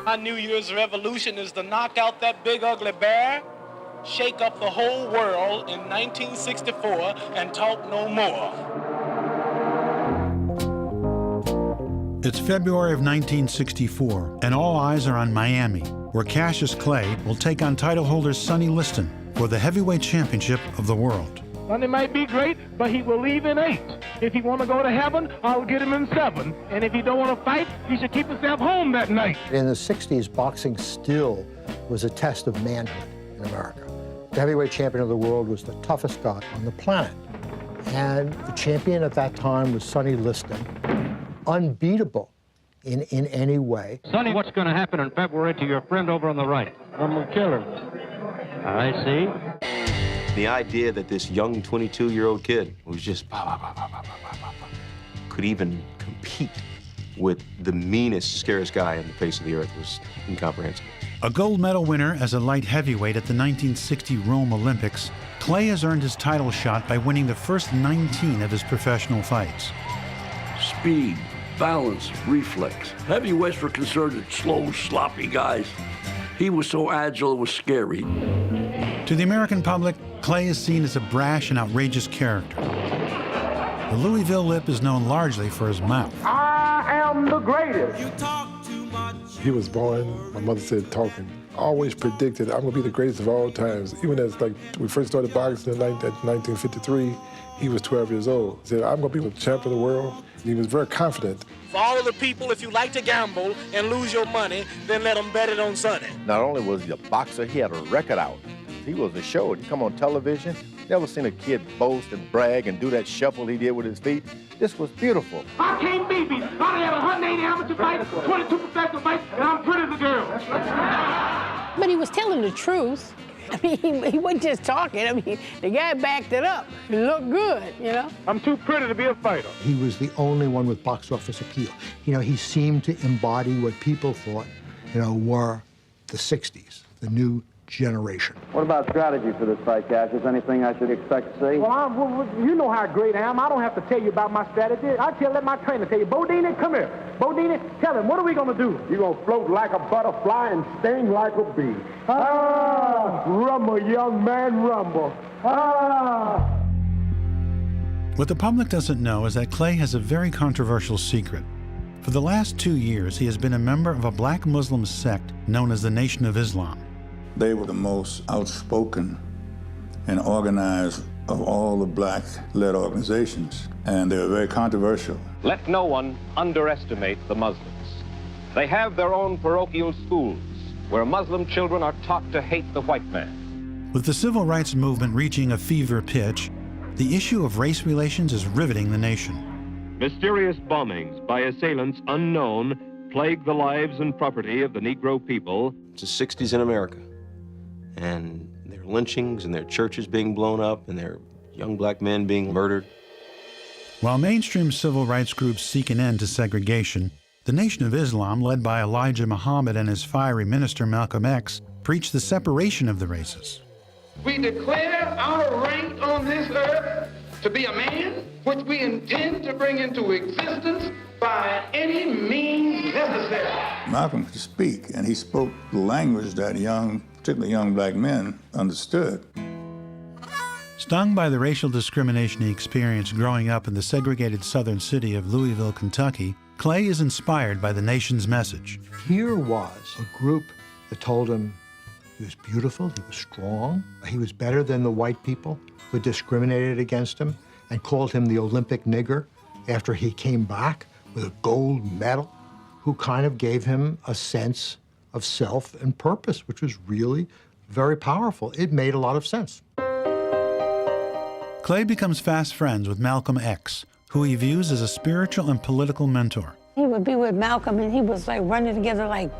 My New Year's revolution is to knock out that big ugly bear, shake up the whole world in 1964, and talk no more. It's February of 1964, and all eyes are on Miami, where Cassius Clay will take on title holder Sonny Liston for the heavyweight championship of the world. Sonny might be great, but he will leave in 8. If he want to go to heaven, I'll get him in 7. And if he don't want to fight, he should keep himself home that night. In the 60s, boxing still was a test of manhood in America. The heavyweight champion of the world was the toughest guy on the planet. And the champion at that time was Sonny Liston, unbeatable in any way. Sonny, what's going to happen in February to your friend over on the right? I'm going to kill him. I see. The idea that this young 22-year-old kid was just could even compete with the meanest, scariest guy on the face of the earth was incomprehensible. A gold medal winner as a light heavyweight at the 1960 Rome Olympics, Clay has earned his title shot by winning the first 19 of his professional fights. Speed, balance, reflex. Heavyweights were considered slow, sloppy guys. He was so agile, it was scary. To the American public, Clay is seen as a brash and outrageous character. The Louisville Lip is known largely for his mouth. I am the greatest. You talk too much. He was born, my mother said, talking. I always predicted I'm gonna be the greatest of all times. Even as we first started boxing in 1953, he was 12 years old. He said, I'm gonna be the champion of the world. He was very confident. For all of the people, if you like to gamble and lose your money, then let them bet it on Sonny. Not only was he a boxer, he had a record out. He was a show. He come on television. Never seen a kid boast and brag and do that shuffle he did with his feet. This was beautiful. I can't be beat. I had 180 amateur fights, 22 professional fights, and I'm pretty as a girl. But he was telling the truth. I mean, he wasn't just talking. I mean, the guy backed it up. He looked good, you know? I'm too pretty to be a fighter. He was the only one with box office appeal. You know, he seemed to embody what people thought, were the 60s, the new generation. What about strategy for this fight, Cassius? Anything I should expect to see? Well, you know how great I am. I don't have to tell you about my strategy. Let my trainer tell you. Bodini, come here. Bodini, tell him, what are we going to do? You're going to float like a butterfly and sting like a bee. Rumble, young man, rumble. What the public doesn't know is that Clay has a very controversial secret. For the last 2 years, he has been a member of a black Muslim sect known as the Nation of Islam. They were the most outspoken and organized of all the black-led organizations, and they were very controversial. Let no one underestimate the Muslims. They have their own parochial schools where Muslim children are taught to hate the white man. With the civil rights movement reaching a fever pitch, the issue of race relations is riveting the nation. Mysterious bombings by assailants unknown plague the lives and property of the Negro people. It's the 60s in America. And there are lynchings, and there are churches being blown up, and there are young black men being murdered. While mainstream civil rights groups seek an end to segregation, the Nation of Islam, led by Elijah Muhammad and his fiery minister Malcolm X, preached the separation of the races. We declare our rank on this earth to be a man which we intend to bring into existence by any means necessary. Malcolm could speak, and he spoke the language that particularly young black men, understood. Stung by the racial discrimination he experienced growing up in the segregated southern city of Louisville, Kentucky, Clay is inspired by the nation's message. Here was a group that told him he was beautiful, he was strong, he was better than the white people who discriminated against him and called him the Olympic nigger after he came back with a gold medal, who kind of gave him a sense of self and purpose, which was really very powerful. It made a lot of sense. Clay becomes fast friends with Malcolm X, who he views as a spiritual and political mentor. He would be with Malcolm, and he was like running together like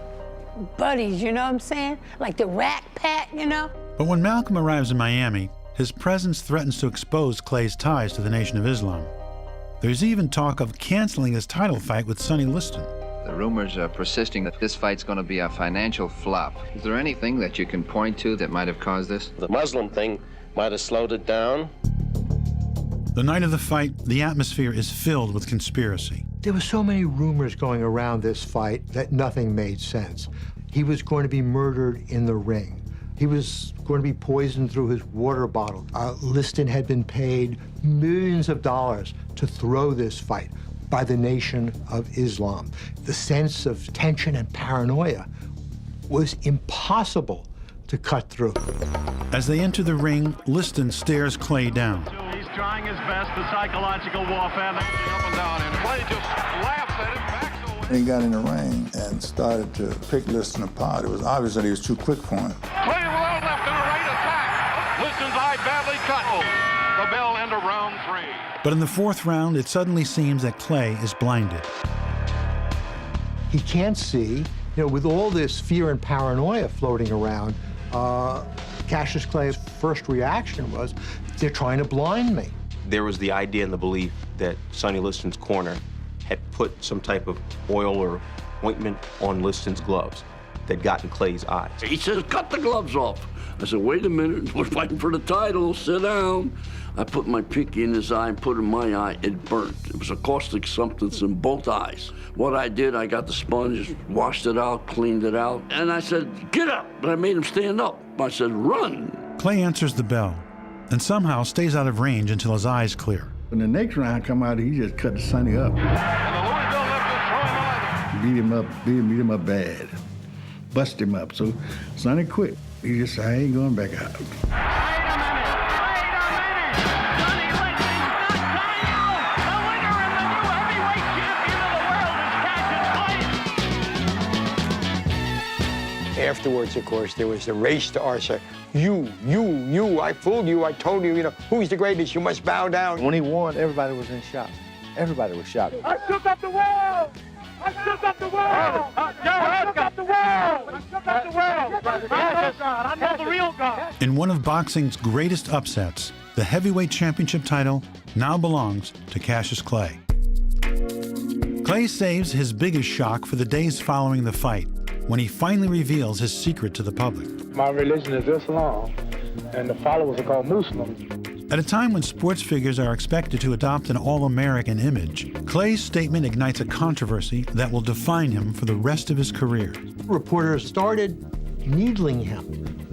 buddies, you know what I'm saying? Like the Rat Pack, you know? But when Malcolm arrives in Miami, his presence threatens to expose Clay's ties to the Nation of Islam. There's even talk of canceling his title fight with Sonny Liston. The rumors are persisting that this fight's going to be a financial flop. Is there anything that you can point to that might have caused this? The Muslim thing might have slowed it down. The night of the fight, the atmosphere is filled with conspiracy. There were so many rumors going around this fight that nothing made sense. He was going to be murdered in the ring. He was going to be poisoned through his water bottle. Liston had been paid millions of dollars to throw this fight by the Nation of Islam. The sense of tension and paranoia was impossible to cut through. As they enter the ring, Liston stares Clay down. He's trying his best, the psychological warfare. Up and down, and Clay just laughs at him, backs away. He got in the ring and started to pick Liston apart. It was obvious that he was too quick for him. Clay well left and a right attack. Liston's eye badly cut. The bell end of round 3. But in the 4th round, it suddenly seems that Clay is blinded. He can't see. You know, with all this fear and paranoia floating around, Cassius Clay's first reaction was, they're trying to blind me. There was the idea and the belief that Sonny Liston's corner had put some type of oil or ointment on Liston's gloves that got in Clay's eyes. He says, cut the gloves off. I said, wait a minute, we're fighting for the title, sit down. I put my pinky in his eye and put it in my eye, it burnt. It was a caustic substance in both eyes. What I did, I got the sponge, washed it out, cleaned it out, and I said, get up. But I made him stand up. I said, run. Clay answers the bell and somehow stays out of range until his eyes clear. When the next round come out, he just cut Sonny up. Beat him up bad. Bust him up. So Sonny quit. He just said, I ain't going back out. Afterwards, of course, there was a race to Arthur. You, I fooled you, I told you, who's the greatest, you must bow down. When he won, everybody was in shock. Everybody was shocked. I shook up the world! I shook up the world! I shook up the world! I shook up the world! I know God, I know the real God. In one of boxing's greatest upsets, the heavyweight championship title now belongs to Cassius Clay. Clay saves his biggest shock for the days following the fight, when he finally reveals his secret to the public. My religion is Islam, and the followers are called Muslims. At a time when sports figures are expected to adopt an all-American image, Clay's statement ignites a controversy that will define him for the rest of his career. Reporters started needling him.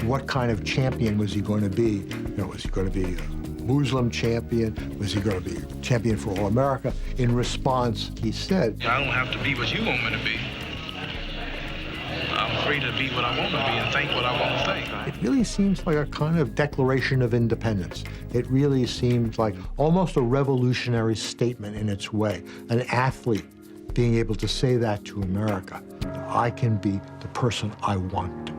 What kind of champion was he going to be? Was he going to be a Muslim champion? Was he going to be champion for all America? In response, he said, I don't have to be what you want me to be. I'm free to be what I want to be and think what I want to think. It really seems like a kind of declaration of independence. It really seems like almost a revolutionary statement in its way. An athlete being able to say that to America. I can be the person I want to be.